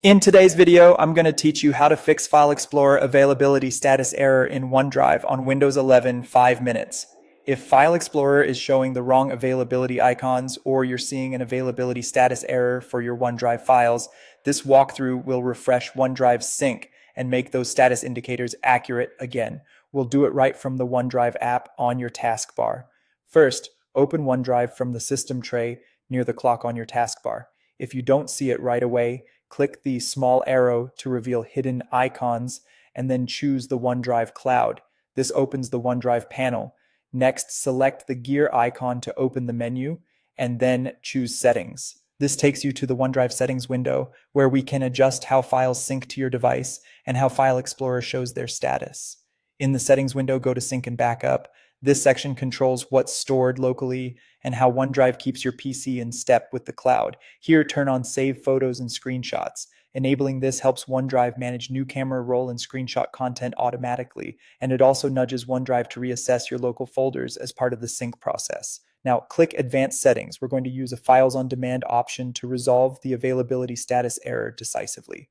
In today's video, I'm going to teach you how to fix File Explorer availability status error in OneDrive on Windows 11 5 minutes. If File Explorer is showing the wrong availability icons or you're seeing an availability status error for your OneDrive files, this walkthrough will refresh OneDrive sync and make those status indicators accurate again. We'll do it right from the OneDrive app on your taskbar. First, open OneDrive from the system tray near the clock on your taskbar. If you don't see it right away, click the small arrow to reveal hidden icons, and then choose the OneDrive cloud. This opens the OneDrive panel. Next, select the gear icon to open the menu, and then choose Settings. This takes you to the OneDrive settings window, where we can adjust how files sync to your device and how File Explorer shows their status. In the settings window, go to Sync and Backup. This section controls what's stored locally and how OneDrive keeps your PC in step with the cloud. Here, turn on Save Photos and Screenshots. Enabling this helps OneDrive manage new camera roll and screenshot content automatically, and it also nudges OneDrive to reassess your local folders as part of the sync process. Now, click Advanced Settings. We're going to use a Files on Demand option to resolve the availability status error decisively.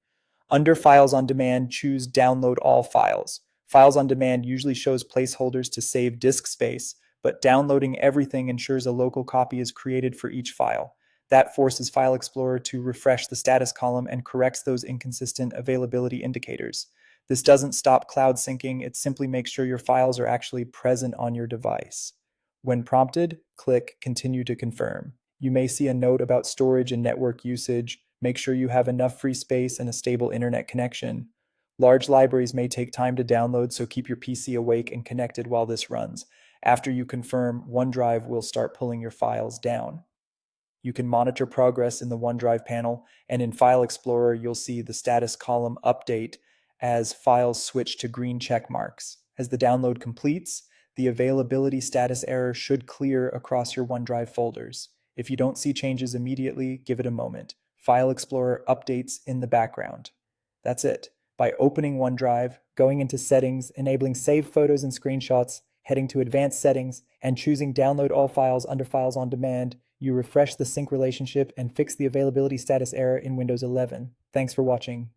Under Files on Demand, choose Download All Files. Files on Demand usually shows placeholders to save disk space, but downloading everything ensures a local copy is created for each file. That forces File Explorer to refresh the status column and corrects those inconsistent availability indicators. This doesn't stop cloud syncing, it simply makes sure your files are actually present on your device. When prompted, click Continue to confirm. You may see a note about storage and network usage. Make sure you have enough free space and a stable internet connection. Large libraries may take time to download, so keep your PC awake and connected while this runs. After you confirm, OneDrive will start pulling your files down. You can monitor progress in the OneDrive panel, and in File Explorer, you'll see the status column update as files switch to green check marks. As the download completes, the availability status error should clear across your OneDrive folders. If you don't see changes immediately, give it a moment. File Explorer updates in the background. That's it. By opening OneDrive, going into Settings, enabling Save Photos and Screenshots, heading to Advanced Settings, and choosing Download All Files under Files on Demand, you refresh the sync relationship and fix the availability status error in Windows 11. Thanks for watching.